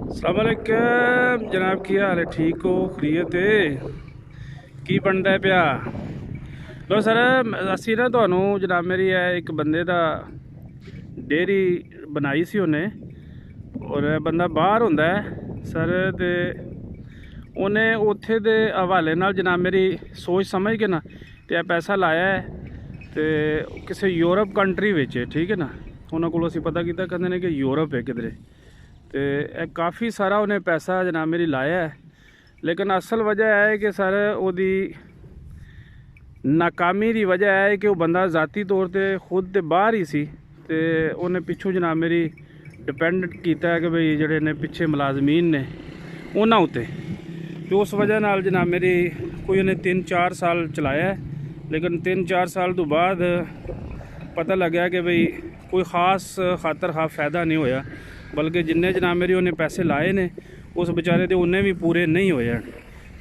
अस्सलामुअलैकुम जनाब, की हाल है? ठीक हो? खरीयत है? की बनता है पिया? लो सर, असी ना तुहानू जनाब मेरी है एक बंदे दा डेयरी बनाई सी उन्हें, और बंदा बाहर हुंदा है सर, ते उन्हें उत्थे दे हवाले नाल जनाब मेरी सोच समझ के ना ते पैसा लाया है ते किसी यूरोप कंट्री विच, ठीक है ना। उन्होंने को असी पता किया, कहते हैं कि यूरोप है किधरे, तो काफ़ी सारा उन्हें पैसा जनाब मेरी लाया है। लेकिन असल वजह है कि सर ओदी नाकामी की वजह है कि वह बंदा ज़ाती तौर पर खुद तो बाहर ही सी, तो उन्हें पिछू जनाब मेरी डिपेंड किया कि भाई जोड़े ने पिछे मुलाजमीन ने उन्होंने उत्ते, तो उस वजह नाल जनाब मेरी कोई उन्हें 3-4 साल चलाया है। लेकिन 3-4 साल तो बाद पता लग्या कि भाई कोई ख़ास खातर खा फ़ायदा नहीं होया, बल्कि जिन्ने जनाब मेरी उन्हें पैसे लाए ने उस बेचारे दे उन्हें भी पूरे नहीं होए।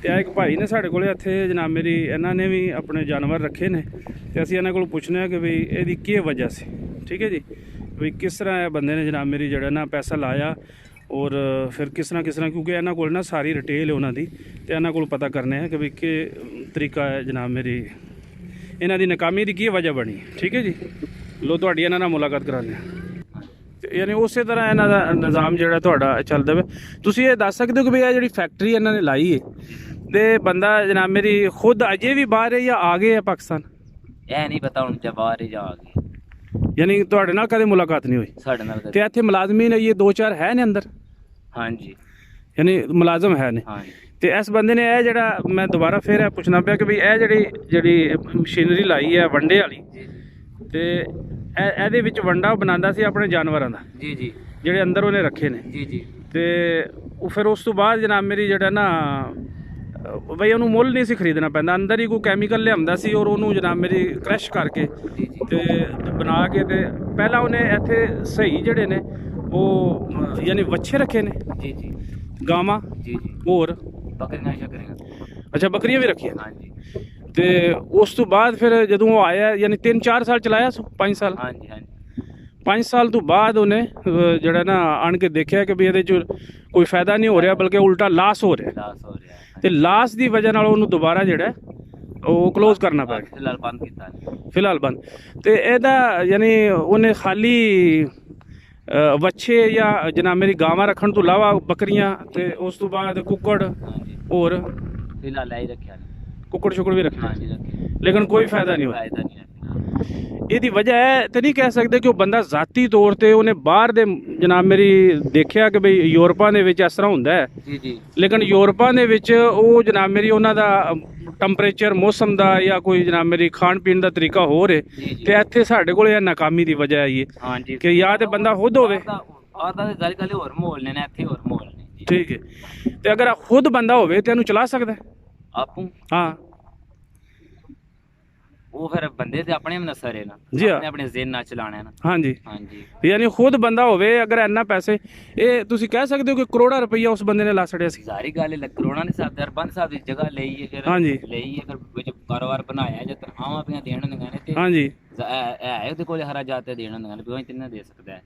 तो एक भाई ने साढ़े कोले इत्थे जनाब मेरी इन्होंने भी अपने जानवर रखे ने, तो असीं इन्हां कोलों पुछने कि भाई इहदी केह वजह सी, ठीक है जी, भाई किस तरह बंदे ने जनाब मेरी जड़ा ना पैसा लाया, और फिर किस तरह क्योंकि इन्हां कोल ना सारी डिटेल है उन्होंने, तो इन्हां कोल पता करने हैं कि भाई के तरीका है जनाब मेरी इन्हां दी नाकामी की की वजह बनी, ठीक है जी। लो तुहाडी इन्हां नाल मुलाकात कराने, यानी उस तरह इन्हां दा निज़ाम जिहड़ा तुहाडा चलदा वे। तुसीं ये दस सकदे हो कि भाई आ जिहड़ी फैक्ट्री इन्हां ने लाई है, ते बंदा जनाब मेरी खुद अजे भी बाहर है या आ गए है पाकिस्तान? यह नहीं पता हूँ जब बाहर ही जा गए, यानी तुहाडे नाल कदे मुलाकात नहीं हुई? साढ़े नाल ते इत्थे मुलाजमीन ये 2-4 है ने अंदर? हाँ जी, यानी मुलाजम है ने? हाँ जी। ते इस बंदे ने यह जड़ा मैं दोबारा फिर पुछना पाया कि भाई यह जड़ी मशीनरी लाई है वंडे वाली, ते ਇਹਦੇ ਵਿੱਚ वंडा बनांदा सी अपने जानवरों का, जी जी, ਜਿਹੜੇ अंदर उन्हें रखे ने, जी जी, ਤੇ ਉਹ ਫਿਰ ਉਸ ਤੋਂ ਬਾਅਦ ਜਨਾਬ ਮੇਰੀ ਜਿਹੜਾ ਨਾ ਬਈ ਉਹਨੂੰ ਮੁੱਲ ਨਹੀਂ ਸੀ ਖਰੀਦਣਾ ਪੈਂਦਾ, ਅੰਦਰ ਹੀ ਕੋਈ ਕੈਮੀਕਲ ਲਿਆਉਂਦਾ ਸੀ ਔਰ ਉਹਨੂੰ ਜਨਾਬ ਮੇਰੀ ਕ੍ਰਸ਼ ਕਰਕੇ ਤੇ ਬਣਾ ਕੇ, ਤੇ ਪਹਿਲਾਂ ਉਹਨੇ ਇੱਥੇ ਸਹੀ ਜਿਹੜੇ ਨੇ ਉਹ ਯਾਨੀ ਵੱਛੇ ਰੱਖੇ ਨੇ, जी जी, ਗਾਵਾਂ जी जी, ਹੋਰ, बकरियां शकरियां, ਅੱਛਾ ਬੱਕਰੀਆਂ ਵੀ ਰੱਖੀਆਂ। हाँ जी, ਤੇ ਉਸ ਤੋਂ ਬਾਅਦ ਫਿਰ ਜਦੋਂ ਉਹ ਆਇਆ ਯਾਨੀ 3-4 ਸਾਲ ਚਲਾਇਆ ਸੋ 5 ਸਾਲ, हाँ जी, हाँ जी, 5 ਸਾਲ ਤੋਂ ਬਾਅਦ ਉਹਨੇ ਜਿਹੜਾ ਨਾ ਆਣ ਕੇ ਦੇਖਿਆ ਕਿ ਵੀ ਇਹਦੇ 'ਚ ਕੋਈ ਫਾਇਦਾ ਨਹੀਂ ਹੋ ਰਿਹਾ, ਬਲਕਿ ਉਲਟਾ ਲਾਸ ਹੋ ਰਿਹਾ, लाश हो रहा है, ਤੇ ਲਾਸ ਦੀ ਵਜ੍ਹਾ ਨਾਲ ਉਹਨੂੰ ਦੁਬਾਰਾ ਜਿਹੜਾ ਉਹ ਕਲੋਜ਼ ਕਰਨਾ ਪੈ ਗਿਆ, फिलहाल बंद किया। ਫਿਲਹਾਲ ਬੰਦ। ਤੇ ਇਹਦਾ ਯਾਨੀ ਉਹਨੇ ਖਾਲੀ ਵੱਛੇ ਜਾਂ ਜਨਾਬ ਮੇਰੀ ਗਾਵਾਂ ਰੱਖਣ ਤੋਂ ਇਲਾਵਾ ਬੱਕਰੀਆਂ ਤੇ ਉਸ ਤੋਂ ਬਾਅਦ ਕੁੱਕੜ हाँ जी, ਹੋਰ फिलहाल यही रखा है। ਕੁੱਕੜ ਸ਼ੁਕੜ ਵੀ ਰੱਖੇ, हाँ जी, रखे, ਲੇਕਿन ਕੋਈ ਫਾਇਦਾ ਨਹੀਂ ਹੋਇਆ। फायदा नहीं है। ਇਹਦੀ ਵਜ੍ਹਾ ਹੈ ਤੇ ਨਹੀਂ ਕਹਿ ਸਕਦੇ ਕਿ ਉਹ ਬੰਦਾ ਜ਼ਾਤੀ ਤੌਰ ਤੇ ਉਹਨੇ ਬਾਹਰ ਦੇ ਜਨਾਬ ਮੇਰੀ ਦੇਖਿਆ ਕਿ ਬਈ ਯੂਰਪਾਂ ਦੇ ਵਿੱਚ ਇਸ ਤਰ੍ਹਾਂ ਹੁੰਦਾ ਹੈ, जी जी, ਲੇਕਿਨ ਯੂਰਪਾਂ ਦੇ ਵਿੱਚ ਉਹ ਜਨਾਬ ਮੇਰੀ ਉਹਨਾਂ ਦਾ ਟੈਂਪਰੇਚਰ ਮੌਸਮ ਦਾ ਜਾਂ ਕੋਈ ਜਨਾਬ ਮੇਰੀ ਖਾਣ ਪੀਣ ਦਾ ਤਰੀਕਾ ਹੋਰ ਹੈ, जी जी, ਤੇ ਇੱਥੇ ਸਾਡੇ ਕੋਲ ਇਹ ਨਾਕਾਮੀ ਦੀ ਵਜ੍ਹਾ ਹੈ हाँ जी, ਕਿ ਜਾਂ ਤੇ ਬੰਦਾ ਖੁਦ ਹੋਵੇ, ਆਦਾ ਗੱਲ ਗੱਲ ਹੋਰ ਮਾਹੌਲ ਨੇ ਇੱਥੇ ਹੋਰ ਮਾਹੌਲ ਨੇ ਜੀ, ਠੀਕ ਹੈ, ਤੇ ਅਗਰ ਖੁਦ ਬੰਦਾ ਹੋਵੇ ਤੇ ਇਹਨੂੰ ਚਲਾ ਸਕਦਾ ਹੈ? ਆਪੂ ਹਾਂ ਉਹ ਫਿਰ ਬੰਦੇ ਤੇ ਆਪਣੇ ਮਨਸਰ ਹੈ ਨਾ, जी हाँ। ਆਪਣੇ ਆਪਣੇ ਜ਼ਿਹਨ ਨਾਲ ਚਲਾਣਾ ਹੈ ਨਾ। ਹਾਂਜੀ, हाँ जी, ਯਾਨੀ ਖੁਦ ਬੰਦਾ ਹੋਵੇ ਅਗਰ ਇੰਨਾ ਪੈਸੇ, ਇਹ ਤੁਸੀਂ ਕਹਿ ਸਕਦੇ ਹੋ ਕਿ ਕਰੋੜਾਂ ਰੁਪਈਆ ਉਸ ਬੰਦੇ ਨੇ ਲਾ ਛੜਿਆ ਸੀ। ਜ਼ਾਰੀ ਗੱਲ ਹੈ, ਕਰੋਨਾ ਦੇ ਸਾਹਿਬ ਦਰਬੰਦ ਸਾਹਿਬ ਦੀ ਜਗ੍ਹਾ ਲਈ ਹੈ, ਫਿਰ हाँ जी, ਲਈ ਹੈ, ਫਿਰ ਵਿੱਚ ਕਾਰੋਬਾਰ ਬਣਾਇਆ ਜੇ ਤਨਖਾਹਾਂ ਪਈਆਂ ਦੇਣ ਹੁੰਦੀਆਂ ਨੇ, ਤੇ ਹਾਂਜੀ, ਹੈ ਉਹਦੇ ਕੋਲ ਹਰਾ ਜਾਤੇ ਦੇਣ ਹੁੰਦੀਆਂ ਨੇ, ਵੀ ਉਹ ਤਿੰਨੇ ਦੇ ਸਕਦਾ ਹੈ।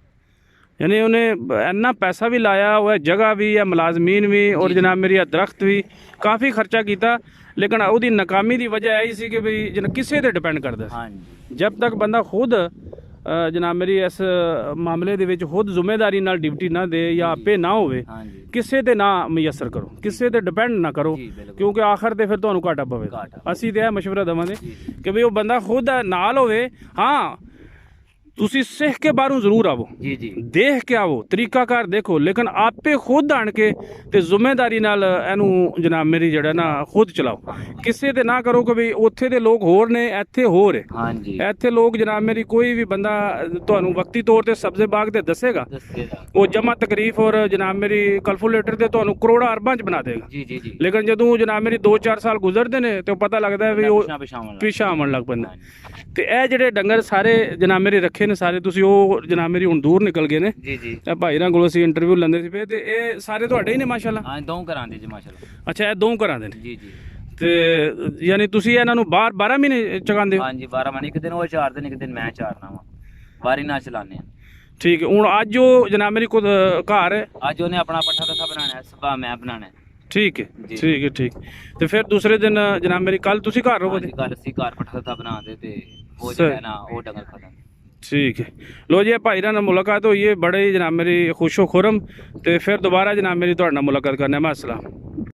यानी उन्हें इन्ना पैसा भी लाया हुआ, जगह भी या मुलाजमीन भी और जनाब मेरी दरख्त भी काफ़ी खर्चा किया, लेकिन उसकी नाकामी की वजह यही सी कि भाई जना किसी ते डिपेंड करता। हाँ जी, जब तक बंदा खुद जनाब मेरी इस मामले दे विच खुद जिम्मेदारी नाल ड्यूटी ना दे या आपे ना होवे, हाँ जी, किसी ते ना मुयसर करो, किसी ते डिपेंड ना करो, जी बिल्कुल, क्योंकि आखिर ते फिर तुहानू घाटा पवेगा। घाटा। असी ते मशवरा देवांगे जी, कि भाई वो बंदा खुद नाल होवे। हाँ ਤੁਸੀਂ ਸਿੱਖ ਕੇ ਬਾਹਰੋਂ ਜ਼ਰੂਰ ਆਵੋ, जी जी, ਦੇਖ ਕੇ ਆਵੋ, ਤਰੀਕਾਕਾਰ ਦੇਖੋ, ਲੇਕਿਨ ਆਪੇ ਖੁਦ ਆਣ ਕੇ ਤੇ ਜ਼ਿੰਮੇਦਾਰੀ ਨਾਲ ਇਹਨੂੰ ਜਨਾਬ ਮੇਰੀ ਜਿਹੜਾ ਨਾ ਖੁਦ ਚਲਾਓ, ਕਿਸੇ ਤੇ ਨਾ ਕਰੋ ਕਿ ਵੀ ਉੱਥੇ ਦੇ ਲੋਕ ਹੋਰ ਨੇ ਇੱਥੇ ਹੋਰ ਹੈ। हाँ जी, ਇੱਥੇ ਲੋਕ ਜਨਾਬ ਮੇਰੀ ਕੋਈ ਵੀ ਬੰਦਾ ਤੁਹਾਨੂੰ ਵਕਤੀ ਤੌਰ ਤੇ ਸਬਜ਼ੇ ਬਾਗ ਤੇ ਦੱਸੇਗਾ, दसेगा, ਉਹ ਜਮਾ ਤਕਰੀਫ ਔਰ ਜਨਾਬ ਮੇਰੀ ਕੈਲਕੂਲੇਟਰ ਤੇ ਤੁਹਾਨੂੰ ਕਰੋੜਾਂ ਅਰਬਾਂ ਚ ਬਣਾ ਦੇਗਾ। जी जी जी, ਲੇਕਿਨ ਜਦੋਂ ਜਨਾਬ ਮੇਰੀ 2-4 ਸਾਲ ਗੁਜ਼ਰਦੇ ਨੇ ਤੇ ਉਹ ਪਤਾ ਲੱਗਦਾ ਹੈ ਵੀ ਉਹ ਪਿਛਾਂ ਪਿਛਾਂ ਪਿੱਛਾ ਆਉਣ ਲੱਗ ਪੈਂਦਾ। ਤੇ ਇਹ ਜਿਹੜੇ ਡੰਗਰ ਸਾਰੇ ਜਨਾਬ ਮੇਰੇ ਰੱਖੇ ਨੇ ਸਾਰੇ, ਤੁਸੀਂ ਉਹ ਜਨਾਬ ਮੇਰੀ ਹੁਣ ਦੂਰ ਨਿਕਲ ਗਏ ਨੇ, जी जी, ਇਹ ਭਾਈ ਨਾਲ ਕੋਲ ਅਸੀਂ ਇੰਟਰਵਿਊ ਲੈਂਦੇ ਸੀ ਪਏ, ਤੇ ਇਹ ਸਾਰੇ ਤੁਹਾਡੇ ਹੀ ਨੇ ਮਾਸ਼ਾਅੱਲਾ? हाँ दो करा दे जी माशाल्लाह, ਅੱਛਾ, ਇਹ ਦੋ ਘਰਾਂ ਦੇ ਨੇ, जी जी, ਤੇ ਯਾਨੀ ਤੁਸੀਂ ਇਹਨਾਂ ਨੂੰ ਬਾਹਰ 12 ਮਹੀਨੇ ਚਗਾਉਂਦੇ ਹੋ? हाँ जी, 12 महीने, एक दिन वो 4 दिन, एक दिन मैं चारना वा, वारी ना चलाने हैं। ठीक है। हूँ अज वो जनाब मेरी को घर है, अज उन्हें अपना पट्ठा दसा ਸੁਭਾ ਮੈਂ ਬਣਾਣਾ ਠੀਕ ਹੈ ਜੀ। ਠੀਕ ਹੈ ਠੀਕ। ਤੇ ਫਿਰ ਦੂਸਰੇ ਦਿਨ ਜਨਾਬ ਮੇਰੀ ਕੱਲ ਤੁਸੀਂ ਘਰ ਰਹੋਗੇ? ਕੱਲ ਅਸੀਂ ਘਰ ਪੱਠਾ ਦਾ ਬਣਾਉਂਦੇ ਤੇ ਉਹ ਸਹੀ। ਜਿਹੜਾ ਨਾ ਉਹ ਡੰਗਰ ਖਾ ਲੈਂਦੇ। ठीक है। लो जी भाई ਨਾਲ मुलाकात हुई है, बड़े ही जनाब मेरी खुशो खुरम। तो फिर दोबारा जनाब मेरी तुहाडे नाल मुलाकात करने। मां अस्सलाम।